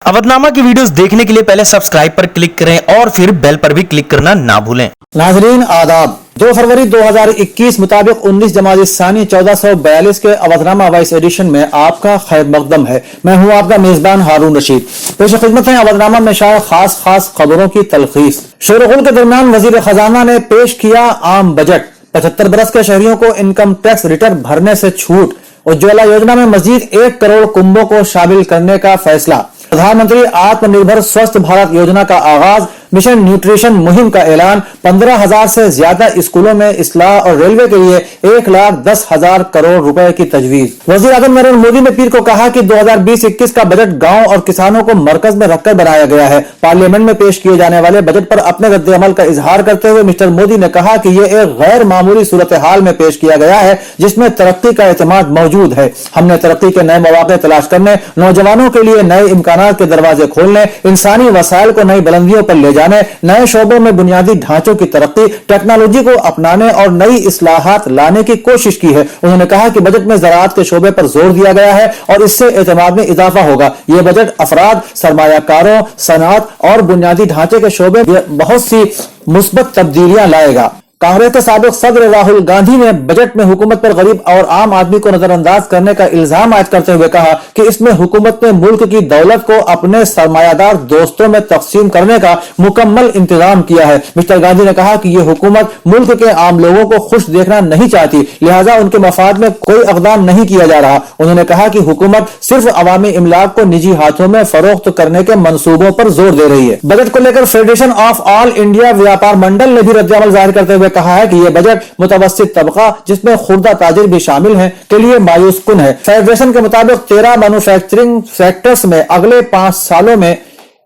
अवधनामा की वीडियोस देखने के लिए पहले सब्सक्राइब पर क्लिक करें और फिर बेल पर भी क्लिक करना ना भूलें। नाजरीन आदाब। 2 फरवरी 2021 मुताबिक 19 जमात सानी 1442 के अवधनामा वाइस एडिशन में आपका खैर मकदम है। मैं हूं आपका मेजबान हारून रशीद। पेश खिदमत है अवधनामा में शायद खास खबरों की तलखीस। शोरगुल के दरमियान वजीर खजाना ने पेश किया आम बजट। 75 बरस के शहरियों को इनकम टैक्स रिटर्न भरने से छूट। उज्ज्वला योजना में मजीद 1 करोड़ कुंभों को शामिल करने का फैसला। प्रधानमंत्री आत्मनिर्भर स्वस्थ भारत योजना का आगाज। मिशन न्यूट्रिशन मुहिम का ऐलान। 15,000 से ज्यादा स्कूलों में इस्लाह और रेलवे के लिए 1,10,000 करोड़ रुपए की तजवीज। वजीर आजम नरेंद्र मोदी ने पीर को कहा कि 2020-21 का बजट गांव और किसानों को मरकज में रखकर बनाया गया है। पार्लियामेंट में पेश किए जाने वाले बजट पर अपने रद्द अमल का इजहार करते हुए मिस्टर मोदी ने कहा कि यह एक गैर मामूली सूरत हाल में पेश किया गया है जिसमें तरक्की का एतमाद मौजूद है। हमने तरक्की के नए मौके तलाश करने, नौजवानों के लिए नए इम्कानात के दरवाजे खोलने, इंसानी वसाइल को नई बुलंदियों पर ले जाने, नए शोबों में बुनियादी ढांचों की तरक्की, टेक्नोलॉजी को अपनाने और नई इस्लाहात लाने की कोशिश की है। उन्होंने कहा कि बजट में ज़राअत के शोबे पर जोर दिया गया है और इससे एतमाद में इजाफा होगा। यह बजट अफराद, सरमायाकारों, सनअत और बुनियादी ढांचे के शोबे में बहुत सी मुस्बत तब्दीलियां लाएगा। कांग्रेस के साबिक सदर राहुल गांधी ने बजट में हुकूमत पर गरीब और आम आदमी को नजरअंदाज करने का इल्जाम आयद करते हुए कहा कि इसमें हुकूमत ने मुल्क की दौलत को अपने सरमायादार दोस्तों में तकसीम करने का मुकम्मल इंतजाम किया है। मिस्टर गांधी ने कहा कि यह हुकूमत मुल्क के आम लोगों को खुश देखना नहीं चाहती, लिहाजा उनके मफाद में कोई इक़दाम नहीं किया जा रहा। उन्होंने कहा कि हुकूमत सिर्फ अवामी इमलाक को निजी हाथों में फरोख्त करने के मंसूबों पर जोर दे रही है। बजट को लेकर फेडरेशन ऑफ ऑल इंडिया व्यापार मंडल ने भी रद्द-ए-अमल जाहिर करते हुए कहा है कि यह बजट मुतवस्सित तबका, जिसमें खुर्दा ताजिर भी शामिल हैं, के लिए मायूस कुन है। फेडरेशन के मुताबिक 13 मैन्युफैक्चरिंग सेक्टर्स में अगले 5 सालों में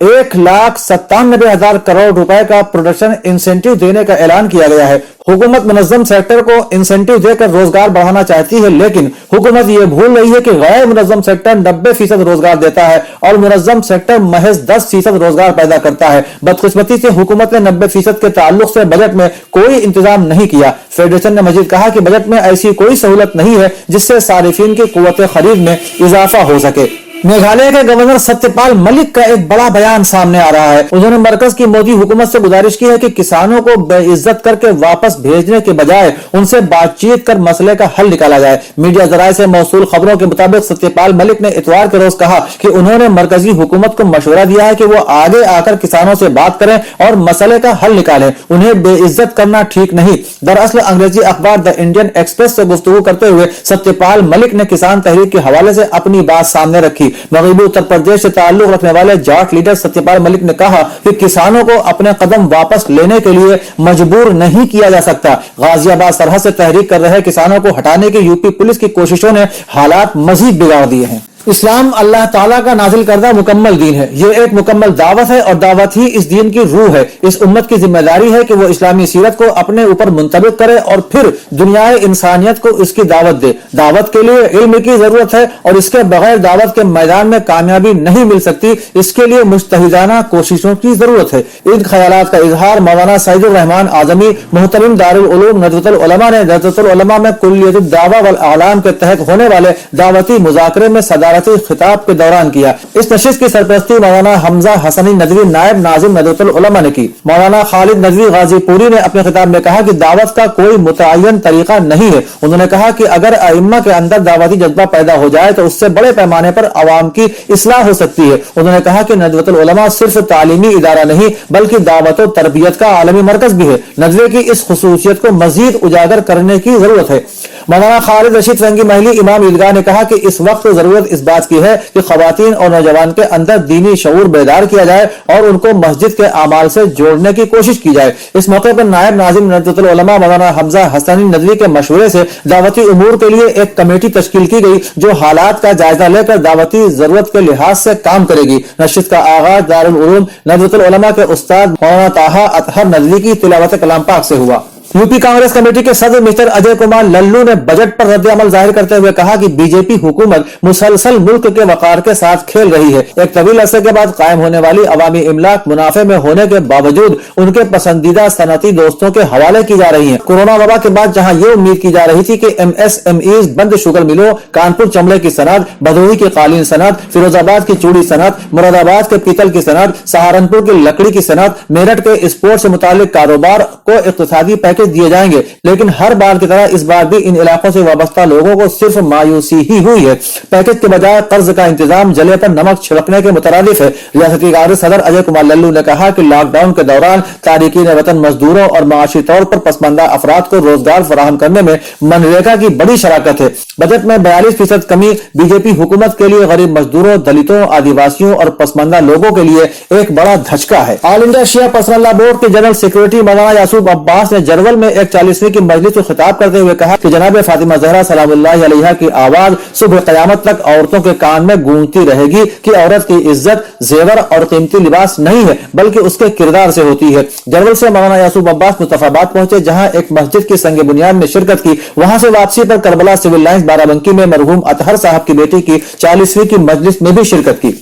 1,97,000 करोड़ रुपए का प्रोडक्शन इंसेंटिव देने का ऐलान किया गया है। हुकूमत मुनज़्ज़म सेक्टर को इंसेंटिव देकर रोजगार बढ़ाना चाहती है, लेकिन हुकूमत ये भूल रही है कि गैर मुनज़्ज़म सेक्टर 90% रोजगार देता है और मुनज़्ज़म सेक्टर महज 10% रोजगार पैदा करता है। बदकिस्मती से हुकूमत ने 90% के ताल्लुक से बजट में कोई इंतजाम नहीं किया। फेडरेशन ने मजीद कहा कि बजट में ऐसी कोई सहूलत नहीं है जिससे सारिफीन की कुव्वत खरीद में इजाफा हो सके। मेघालय के गवर्नर सत्यपाल मलिक का एक बड़ा बयान सामने आ रहा है। उन्होंने मरकज की मोदी हुकूमत से गुजारिश की है कि किसानों को बेइज्जत करके वापस भेजने के बजाय उनसे बातचीत कर मसले का हल निकाला जाए। मीडिया जराये से मौसूल खबरों के मुताबिक सत्यपाल मलिक ने इतवार के रोज कहा कि उन्होंने मरकजी हुकूमत को मशवरा दिया है कि वो आगे आकर किसानों से बात करें और मसले का हल निकालें। उन्हें बेइज्जत करना ठीक नहीं। दरअसल अंग्रेजी अखबार द इंडियन एक्सप्रेस से गुफ्तगू करते हुए सत्यपाल मलिक ने किसान तहरीक के हवाले से अपनी बात सामने रखी। मगरबी उत्तर प्रदेश से ताल्लुक रखने वाले जाट लीडर सत्यपाल मलिक ने कहा कि किसानों को अपने कदम वापस लेने के लिए मजबूर नहीं किया जा सकता। गाजियाबाद सरहद से तहरीक कर रहे किसानों को हटाने की यूपी पुलिस की कोशिशों ने हालात मजीद बिगाड़ दिए हैं। इस्लाम अल्लाह ताला का नाजिल करदा मुकम्मल दीन है। ये एक मुकम्मल दावत है और दावत ही इस दीन की रूह है। इस उम्मत की जिम्मेदारी है कि वो इस्लामी सीरत को अपने ऊपर मुंतबिक करे और फिर दुनियाए इंसानियत को इसकी दावत दे। दावत के लिए इल्म की जरूरत है और इसके बगैर दावत के मैदान में कामयाबी नहीं मिल सकती। इसके लिए मुस्तहिदाना कोशिशों की जरूरत है। इन ख्यालात का इजहार मौलाना सईदुर रहमान आजमी मुहतरम दारुल उलूम नदवतुल उलमा ने नदवतुल उलमा में कुल्लियतुद दावा वल आलाम के तहत होने वाले दावती मुज़ाकरे में खिताब के दौरान किया। इस नशिस्त की सरपरस्ती मौलाना हमजा हसनी नदवी नायब नाजिम नदवतुल उलमा ने की। मौलाना खालिद नदवी गाजीपुरी ने अपने खिताब में कहा कि दावत का कोई मुतअय्यन तरीका नहीं है। उन्होंने कहा कि अगर अइम्मा के अंदर दावती जज्बा पैदा हो जाए तो उससे बड़े पैमाने पर अवाम की इस्लाह हो सकती है। उन्होंने कहा कि नदवतुल उलमा सिर्फ तालीमी इदारा नहीं बल्कि दावत और तरबियत का आलमी मरकज भी है। नदवे की इस खुसूसियत को मजीद उजागर करने की जरूरत है। मौलाना खालिद रशीद फरंगी महली इमाम ईदगाह ने कहा कि इस वक्त जरूरत इस बात की है कि खवातीन और नौजवान के अंदर दीनी शऊर बेदार किया जाए और उनको मस्जिद के अमाल से जोड़ने की कोशिश की जाए। इस मौके पर नायब नाजिम नदवतुल उलमा मौलाना हमजा हसनी नदवी के मशवरे से दावती उमूर के लिए एक कमेटी तश्कील की गई जो हालात का जायजा लेकर दावती जरूरत के लिहाज से काम करेगी। नशिस्त का आगाज दारुल उलूम नदवतुल उलमा के उस्ताद मौलाना ताहा अतहर नदवी की तिलावत कलाम पाक से हुआ। यूपी कांग्रेस कमेटी के सदस्य मिस्टर अजय कुमार लल्लू ने बजट पर रद्द-ए-अमल जाहिर करते हुए कहा कि बीजेपी हुकूमत मुसलसल मुल्क के वकार के साथ खेल रही है। एक तवील अरसे के बाद कायम होने वाली अवामी इमलाक मुनाफे में होने के बावजूद उनके पसंदीदा सनती दोस्तों के हवाले की जा रही है। कोरोना वबा के बाद जहां ये उम्मीद की जा रही थी कि MSMEs बंद शुगर मिलों, कानपुर चमड़े की सनत, भदोही की कालीन सनत, फिरोजाबाद की चूड़ी सनत, मुरादाबाद के पीतल की सनत, सहारनपुर की लकड़ी की सनत, मेरठ के स्पोर्ट्स से मुतालिक कारोबार को इक्तिसादी पैकेज दिए जाएंगे। लेकिन हर बार की तरह इस बार भी इन इलाकों से वाबस्ता लोगों को सिर्फ मायूसी ही हुई है। पैकेज के बजाय कर्ज का इंतजाम जले पर नमक छिड़कने के मुतरादिफ है। रियासती कांग्रेस सदर अजय कुमार लल्लू ने कहा कि लॉकडाउन के दौरान तारिकीन वतन मजदूरों और माशी तौर पर पसमानदा अफराद को रोजगार फराहम करने में मनरेगा की बड़ी शराकत है। बजट में 42% कमी बीजेपी हुकूमत के लिए गरीब मजदूरों, दलितों, आदिवासियों और पसमानदा लोगों के लिए एक बड़ा धचका है। ऑल इंडिया शिया पर्सनल लॉ बोर्ड के जनरल सेक्रेटरी मौलाना यासूब अब्बास ने जरवल में एक 40वीं की मजलिस को खिताब करते हुए कहा कि जनाब फातिमा ज़हरा सलामुल्लाह अलैहा की आवाज सुबह क़यामत तक औरतों के कान में गूंजती रहेगी कि औरत की इज्जत जेवर और कीमती लिबास नहीं है बल्कि उसके किरदार से होती है। जरवल से मौलाना यासूब अब्बास मुस्तफाबाद पहुंचे, जहां एक मस्जिद की संग बुनियाद में शिरकत की। वहां से वापसी पर करबला सिविल लाइंस बाराबंकी में मरहूम अतहर साहब की बेटी की 40वीं की मजलिस में भी शिरकत की।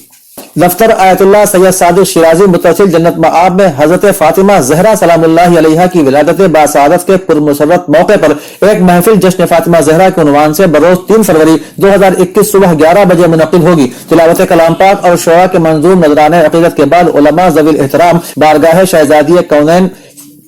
दफ्तर आयतुल्लाह सैयद सादिक शिराजी मुतसिल जन्नत मआब में हजरत फातिमा ज़हरा सलामुल्लाह अलैहा की विलादत बासआदत के पुरमुसर्रत मौके पर एक महफिल जश्न फातिमा ज़हरा के उन्वान से बरोज 3 फरवरी 2021 सुबह 11 बजे मुनक्किद होगी। तिलावत कलाम पाक और शुरा के मंजूर नजराने अकीदत के बाद उलमा ज़वील एहतराम बारगाह शहजादी कौनैन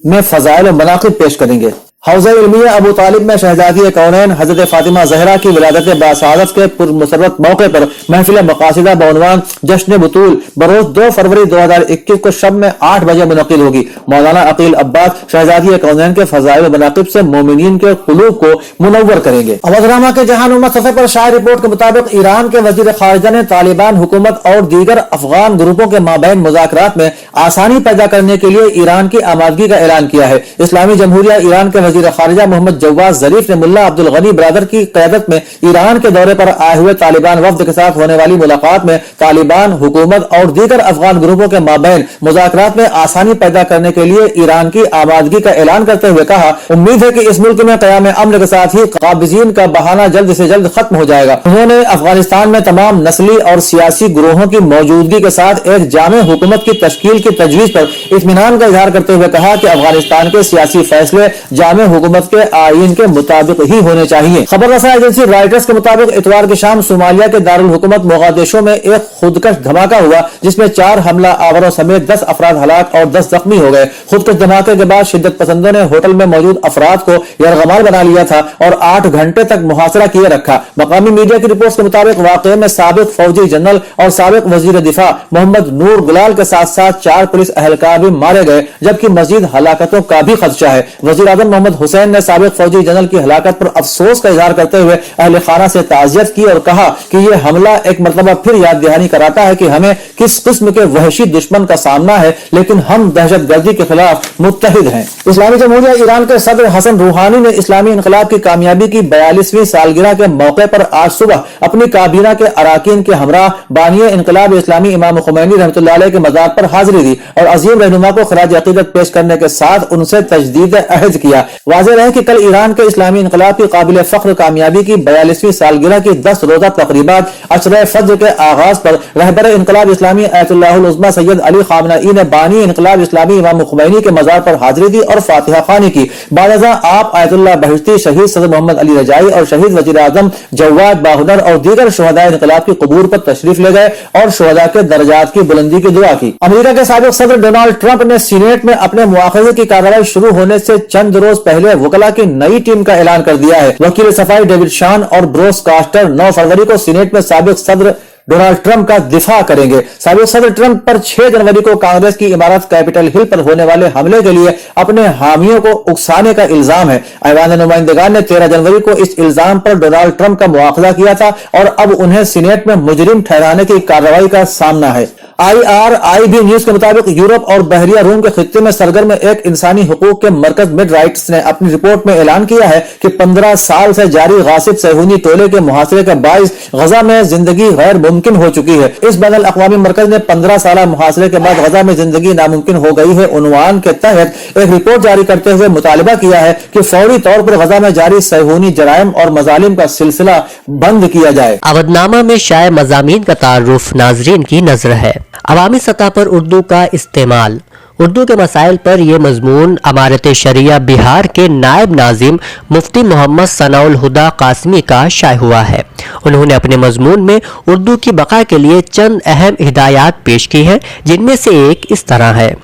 में फजाइल और मनाक़िब पेश करेंगे। हौज़ा इल्मिया अबू तालिब में शहजादी कौनैन हजरत फातिमा ज़हरा की विलादत बासआदत के पुरमुसर्रत मौके पर महफिल मकासिदा बउनवान जश्न बुतूल बरोज 2 फरवरी 2021 को शब में 8 बजे मुनक्किद होगी। मौलाना अकील अब्बास शहजादी कौनैन के फजाइल मनाक़िब से मोमिनीन के क़ुलूब को मुनव्वर करेंगे। अवधरामा के जहानुमा सफ़े पर शाह रिपोर्ट के मुताबिक ईरान के वज़ीर ख़ारिजा ने तालिबान हुकूमत और दीगर अफगान ग्रुपों के माबैन मुज़ाकरात में आसानी पैदा करने के लिए ईरान की आमादगी का ऐलान किया है। इस्लामी जमहूरिया ईरान के वज़ीर ख़ारिजा मोहम्मद जवाद ज़रीफ ने मुल्ला अब्दुल गनी ब्रदर की क़यादत में ईरान के दौरे पर आए हुए तालिबान वफ़द के साथ होने वाली मुलाकात में तालिबान हुकूमत और दीगर अफगान ग्रुपों के माबैन मुज़ाकरात में आसानी पैदा करने के लिए ईरान की आमादगी का ऐलान करते हुए कहा, उम्मीद है कि इस मुल्क में क़याम अमन के साथ ही क़ाबिज़ीन का बहाना जल्द से जल्द खत्म हो जाएगा। उन्होंने अफगानिस्तान में तमाम नस्ली और सियासी ग्रोहों की मौजूदगी के साथ एक जामे हुकूमत की तश्कील की तजवीज़ पर इत्मीनान का इजहार करते हुए कहा कि अफगानिस्तान के सियासी फैसले जामे हुकूमत के आईन के मुताबिक ही होने चाहिए। खबर रसा एजेंसी रॉयटर्स के मुताबिक इतवार की शाम सोमालिया के दारुल हुकूमत मोगादिशो में एक खुदकश धमाका हुआ, जिसमें 4 हमला आवरों समेत 10 अफराद हलाक और 10 जख्मी हो गए। खुदकश धमाके के बाद शिद्दत पसंदों ने होटल में मौजूद अफराद को यरगमाल बना लिया था और 8 घंटे तक मुहासरा किए रखा। मकामी मीडिया की रिपोर्ट के मुताबिक वाकये में साबिक फौजी जनरल और साबिक वजीर दिफा मोहम्मद नूर गुलाल के साथ साथ 4 पुलिस अहलकार भी मारे गए, जबकि मजीद हलाकतों का भी खदशा है। वजीर आज़म मोहम्मद हुसैन ने साबिक फौजी जनरल की हलाकत पर अफसोस का इजहार करते हुए अहले खाना से ताज़ियत की और कहा कि यह हमला एक मरतबा फिर याद दहानी कराता है कि हमें किस किस्म के वहशी दुश्मन का सामना है, लेकिन हम दहशत गर्दी के खिलाफ मुत्तहिद हैं। इस्लामी जमहूरिया ईरान के सदर हसन रूहानी ने इस्लामी इनकलाब की कामयाबी की 42वीं सालगिरह के मौके पर आज सुबह अपनी काबीना के अराकीन के हमरा बानिए इनकलाब इस्लामी इमाम खुमैनी रहमतुल्लाह अलैह के मज़ार पर हाजिरी दी और अजीम रहनुमा को खराज अकीदत पेश करने के साथ उनसे तजदीद अहद किया। वाज़ेह रहे कि कल ईरान के इस्लामी इनकलाब की काबिल फख्र कामयाबी की 42वीं सालगिरह की 10 रोजा तकरीबात अशरे फज्र के आगाज पर रहबर इनकलाब इस्लामी आयतुल्लाहुल उज़्मा सैयद अली खामनई ने बानी इनकलाब इस्लामी इमाम खुमैनी के मज़ार पर हाजिरी दी और फातिहा खानी की। बादअज़ा आप आयतुल्लाह बहिश्ती, शहीद सदर मोहम्मद अली रजाई और शहीद वज़ीर आज़म जवाद बाहुनर और दीगर शुहदाए इनकलाब की कबूर पर तशरीफ ले गए और शुहदा के दर्जात की बुलंदी की दुआ की। अमेरिका के साबिक सदर डोनाल्ड ट्रंप ने सीनेट में अपने मुआखज़े की कार्रवाई शुरू होने से चंद रोज पहले वकला की नई टीम का ऐलान कर दिया है। वकील सफाई डेविड शान और ब्रोस कास्टर 9 फरवरी को सीनेट में साबिक सदर डोनाल्ड ट्रंप का दिफा करेंगे। साबिक सदर ट्रंप पर 6 जनवरी को कांग्रेस की इमारत कैपिटल हिल पर होने वाले हमले के लिए अपने हामियों को उकसाने का इल्जाम है। ऐवान नुमाइंदगान ने 13 जनवरी को इस इल्जाम पर डोनाल्ड ट्रंप का मुआखज़ा किया था और अब उन्हें सीनेट में मुजरिम ठहराने की कार्रवाई का सामना है। IRIB न्यूज के मुताबिक यूरोप और बहरिया रूम के खित्ते में सरगर्म एक इंसानी हुकूक के मरकज मिड राइट्स ने अपनी रिपोर्ट में ऐलान किया है कि 15 साल से जारी गासिब सहूनी टोले के मुहासरे के बाइस गजा में जिंदगी गैर मुमकिन हो चुकी है। इस बैन अल-अक़वामी मरकज ने 15 साल मुहासरे के बाद गजा में जिंदगी नामुमकिन हो गई है उन्वान के तहत एक रिपोर्ट जारी करते हुए मुतालबा किया है कि फौरी तौर पर गजा में जारी सहूनी जराइम और मजालिम का सिलसिला बंद किया जाए। अवधनामा में शाये मज़ामीन का तारुफ नाजरीन की नजर है। अवामी सतह पर उर्दू का इस्तेमाल। उर्दू के मसाइल पर यह मजमून अमारत शरिया बिहार के नायब नाजिम मुफ्ती मोहम्मद सनाउल हुदा कासमी का शाये हुआ है। उन्होंने अपने मजमून में उर्दू की बका के लिए चंद अहम हिदायत पेश की हैं, जिनमें से एक इस तरह है।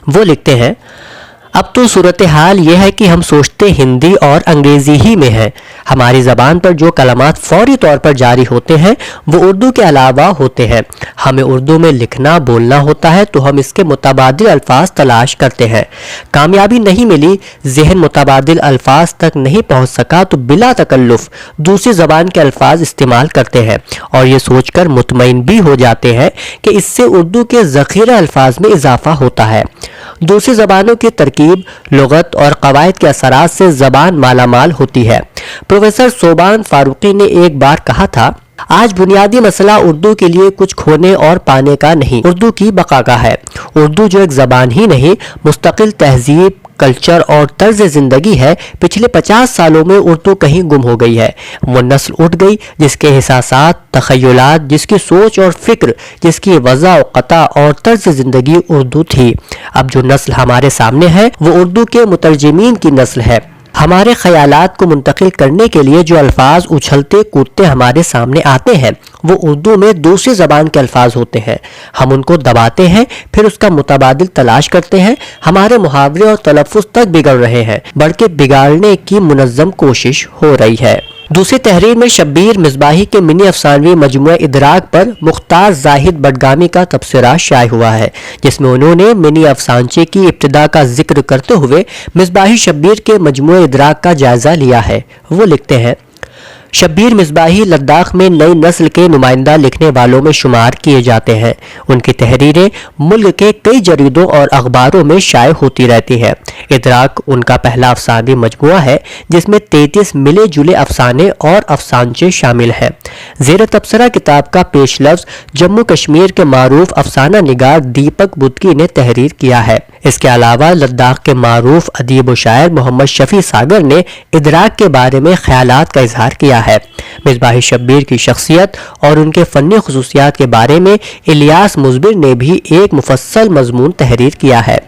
वो लिखते हैं, अब तो सूरत हाल ये है कि हम सोचते हिंदी और अंग्रेजी ही में हैं। हमारी ज़बान पर जो कलमात फौरी तौर पर जारी होते हैं वो उर्दू के अलावा होते हैं। हमें उर्दू में लिखना बोलना होता है तो हम इसके मुतबादिल अल्फाज तलाश करते हैं। कामयाबी नहीं मिली, जहन मुतबादिल अल्फाज तक नहीं पहुँच सका तो बिला तकल्लुफ़ दूसरी ज़बान के अल्फाज इस्तेमाल करते हैं और ये सोच कर मुतमईन भी हो जाते हैं कि इससे उर्दू के ज़ख़ीरा अल्फाज में इजाफा होता है। दूसरी ज़बानों की तरकीब, लुगत और कवायद के असरात से ज़बान मालामाल होती है। प्रोफेसर सोबान फारूकी ने एक बार कहा था, आज बुनियादी मसला उर्दू के लिए कुछ खोने और पाने का नहीं, उर्दू की बका का है। उर्दू जो एक ज़बान ही नहीं, मुस्तकिल तहजीब, कल्चर और तर्ज ज़िंदगी है। पिछले 50 सालों में उर्दू कहीं गुम हो गई है। वो नस्ल उठ गई जिसके एहसासात, तख़य्युलात, जिसकी सोच और फ़िक्र, जिसकी वज़ा और क़ता और तर्ज ज़िंदगी उर्दू थी। अब जो नस्ल हमारे सामने है वो उर्दू के मुतरजमीन की नस्ल है। हमारे ख्यालात को मुंतकिल करने के लिए जो अल्फाज उछलते कूदते हमारे सामने आते हैं वो उर्दू में दूसरी ज़बान के अल्फाज होते हैं। हम उनको दबाते हैं, फिर उसका मुतबादिल तलाश करते हैं। हमारे मुहावरे और तलफ़्फ़ुज़ तक बिगड़ रहे हैं, बल्कि बिगाड़ने की मुनज़्ज़म कोशिश हो रही है। दूसरी तहरीर में शब्बीर मिसबाही के मिनी अफसानवी मजमुआ इदराक पर मुख्तार जाहिद बडगामी का तबसरा शाये हुआ है, जिसमें उन्होंने मिनी अफसानचे की इब्तिदा का जिक्र करते हुए मिसबाही शब्बीर के मजमुआ इदराक का जायजा लिया है। वो लिखते हैं, शब्बीर मिसबाही लद्दाख में नई नस्ल के नुमाइंदा लिखने वालों में शुमार किए जाते हैं। उनकी तहरीरें मुल्क के कई जरीदों और अखबारों में शाये होती रहती हैं। इदराक उनका पहला अफसानी मजमुआ है जिसमें 33 मिले जुले अफसाने और अफसानचे शामिल हैं। ज़ेर तबसरा किताब का पेश लफ्ज़ जम्मू कश्मीर के मारूफ अफसाना निगार दीपक बुदकी ने तहरीर किया है। इसके अलावा लद्दाख के मारूफ अदीब व शायर मोहम्मद शफी सागर ने इदराक के बारे में ख्यालात का इजहार किया है। मिसबाही शब्बीर की शख्सियत और उनके फ़नी खुसूसियात के बारे में इलियास मुज़बिर ने भी एक मुफस्सल मजमून तहरीर किया है।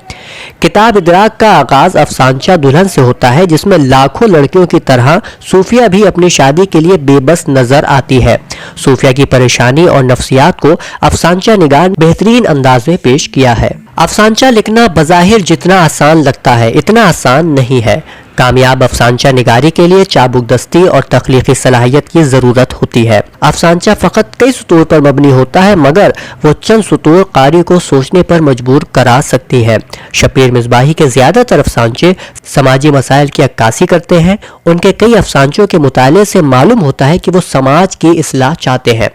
किताब इदराक का आगाज़ अफसानचा दुल्हन से होता है, जिसमें लाखों लड़कियों की तरह सूफिया भी अपनी शादी के लिए बेबस नजर आती है। सूफिया की परेशानी और नफ्सियात को अफसानचा निगार बेहतरीन अंदाज में पेश किया है। अफसानचा लिखना बज़ाहिर जितना आसान लगता है इतना आसान नहीं है। कामयाब अफसानचा निगारी के लिए चाबुकदस्ती और तख्लीकी सलाहियत की ज़रूरत होती है। अफसानचा फ़कत कई सतूर पर मबनी होता है, मगर वो चंद सतूर कारी को सोचने पर मजबूर करा सकती है। शब्बीर मिसबाही के ज़्यादातर अफसानचे समाजी मसाइल की अक्कासी करते हैं। उनके कई अफसानचों के मुताले से मालूम होता है कि वो समाज की इस्लाह चाहते हैं।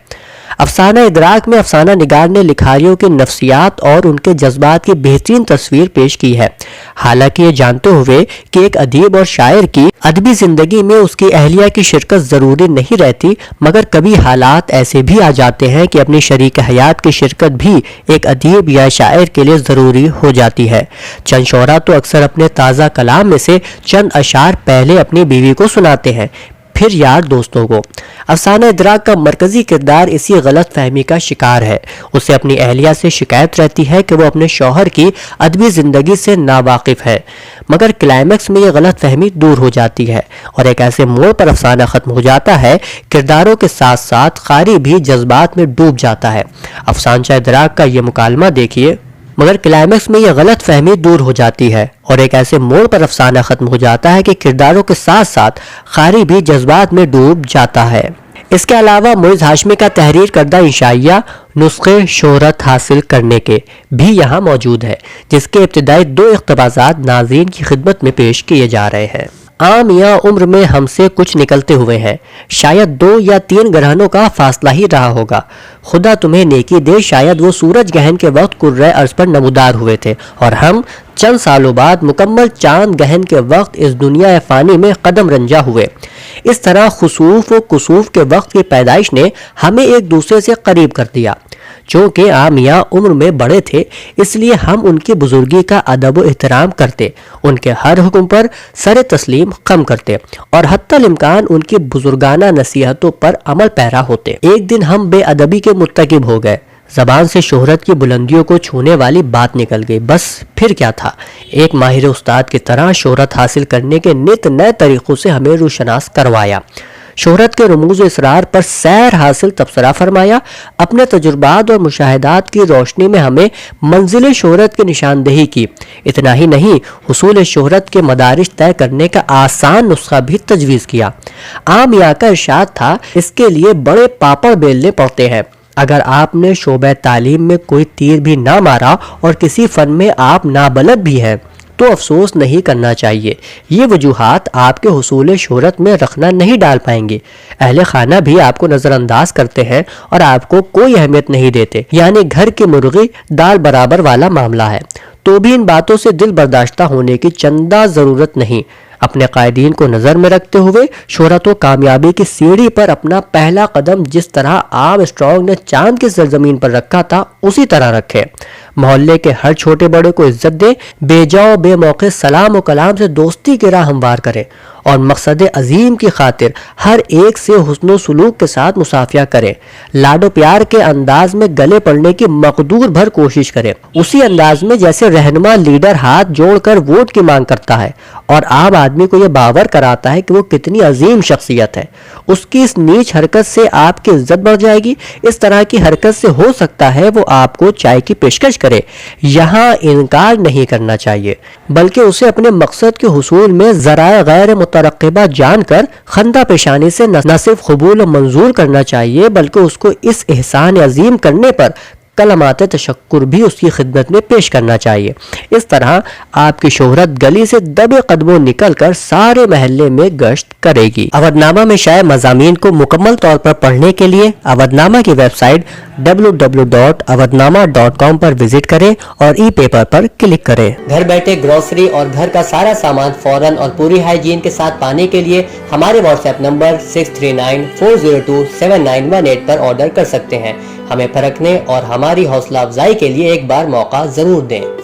अफसाना इदराक में अफसाना निगार ने लिखारियों की नफ्सियात और उनके जज्बात की बेहतरीन तस्वीर पेश की है। हालांकि ये जानते हुए कि एक अदीब और शायर की अदबी जिंदगी में उसकी अहलिया की शिरकत ज़रूरी नहीं रहती, मगर कभी हालात ऐसे भी आ जाते हैं कि अपनी शरीक हयात की शिरकत भी एक अदीब या शायर के लिए ज़रूरी हो जाती है। चंद शोरा तो अक्सर अपने ताज़ा कलाम में से चंद अशार पहले अपनी बीवी को सुनाते हैं, फिर यार दोस्तों को। अफसाना इदराक का मरकजी किरदार इसी गलत फहमी का शिकार है। उसे अपनी अहलिया से शिकायत रहती है कि वो अपने शौहर की अदबी ज़िंदगी से नावाकिफ़ है, मगर क्लाइमैक्स में ये गलत फहमी दूर हो जाती है और एक ऐसे मोड़ पर अफसाना ख़त्म हो जाता है किरदारों के साथ साथ क़ारी भी जज्बात में डूब जाता है। अफसानचा इदराक का ये मुकालमा देखिए, मगर क्लाइमैक्स में यह गलत फहमी दूर हो जाती है और एक ऐसे मोड़ पर अफसाना खत्म हो जाता है कि किरदारों के साथ साथ क़ारी भी जज्बात में डूब जाता है। इसके अलावा मोइज़ हाशमी का तहरीर करदा इंशाइया नुस्खे शोहरत हासिल करने के भी यहाँ मौजूद है, जिसके इब्तिदाई 2 इक़्तिबासात नाज़रीन की खिदमत में पेश किए जा रहे हैं। عام या उम्र में हमसे कुछ निकलते हुए हैं, शायद 2 या 3 ग्रहणों का फासला ही रहा होगा। खुदा तुम्हें नेकी दे, शायद वो सूरज ग्रहण के वक्त कुर्रे अर्ज पर नमूदार हुए थे और हम चंद सालों बाद मुकम्मल चांद ग्रहण के वक्त इस दुनिया फ़ानी में कदम रंजा हुए। इस तरह खुसूफ व कुसूफ के वक्त की पैदाइश ने हमें एक दूसरे से करीब कर दिया। चूँकि आम या उम्र में बड़े थे, इसलिए हम उनकी बुजुर्गी का अदब व एहतराम करते, उनके हर हुक्म पर सर तस्लीम खम करते और हत्तल इम्कान उनकी बुजुर्गाना नसीहतों पर अमल पैरा होते। एक दिन हम बेअदबी के मुत्तकिब हो गए। ज़बान से शोहरत की बुलंदियों को छूने वाली बात निकल गई। बस फिर क्या था, एक माहिर उस्ताद की तरह शोहरत हासिल करने के नित नए तरीक़ों से हमें रूशनास करवाया। शोहरत के रमूज़ इसरार पर सैर हासिल तबसरा फरमाया। अपने तजुर्बात और मुशाहिदात की रोशनी में हमें मंजिल शोहरत की निशानदेही की। इतना ही नहीं, हुसूल शोहरत के मदारिज तय करने का आसान नुस्खा भी तजवीज़ किया। आम या का इरशाद था, इसके लिए बड़े पापड़ बेलने पड़ते हैं। अगर आपने शोबे तालीम में कोई तीर भी ना मारा और किसी फ़न में आप नाबलद भी हैं, तो अफसोस नहीं करना चाहिए। ये वजूहात आपके हुसूल शोहरत में रखना नहीं डाल पाएंगे। अहले खाना भी आपको नज़रअंदाज करते हैं और आपको कोई अहमियत नहीं देते, यानी घर की मुर्गी दाल बराबर वाला मामला है। तो भी इन बातों से दिल बर्दाश्ता होने की चंदा ज़रूरत नहीं। अपने कायदीन को नज़र में रखते हुए शोहरत व कामयाबी की सीढ़ी पर अपना पहला कदम जिस तरह आर्म स्ट्रॉन्ग ने चांद की सरजमीन पर रखा था, उसी तरह रखें। मोहल्ले के हर छोटे बड़े को इज्जत दें, बेजाओ बेमौके सलाम व कलाम से दोस्ती की राह हमवार करें और मकसद अजीम की खातिर हर एक से हुस्न सलूक के साथ मुसाफिया करें। लाडो प्यार के अंदाज में गले पड़ने की मकदूर भर कोशिश करें, उसी अंदाज में जैसे रहनुमा लीडर हाथ जोड़कर वोट की मांग करता है और आम आदमी को यह बावर कराता है कि वो कितनी अजीम शख्सियत है। उसकी इस नीच हरकत से आपकी इज्जत बढ़ जाएगी। इस तरह की हरकत से हो सकता है वो आपको चाय की पेशकश करे। यहाँ इनकार नहीं करना चाहिए, बल्कि उसे अपने मकसद के हुसूल में ज़राए गैर मुतरक़िबा जानकर खंदा पेशानी से न सिर्फ कबूल और मंजूर करना चाहिए, बल्कि उसको इस एहसान अजीम करने पर कलमात तशक्कुर भी उसकी खिदमत में पेश करना चाहिए। इस तरह आपकी शोहरत गली से दबे कदमों निकलकर सारे महल्ले में गश्त करेगी। अवधनामा में शाये मज़ामीन को मुकम्मल तौर पर पढ़ने के लिए अवधनामा की वेबसाइट www.awadhnama.com पर विजिट करें और ई पेपर पर क्लिक करें। घर बैठे ग्रोसरी और घर का सारा सामान फौरन और पूरी हाइजीन के साथ पाने के लिए हमारे व्हाट्सएप नंबर 6394027918 पर ऑर्डर कर सकते हैं। हमें परखने और हमारी हौसला अफजाई के लिए एक बार मौका जरूर दें।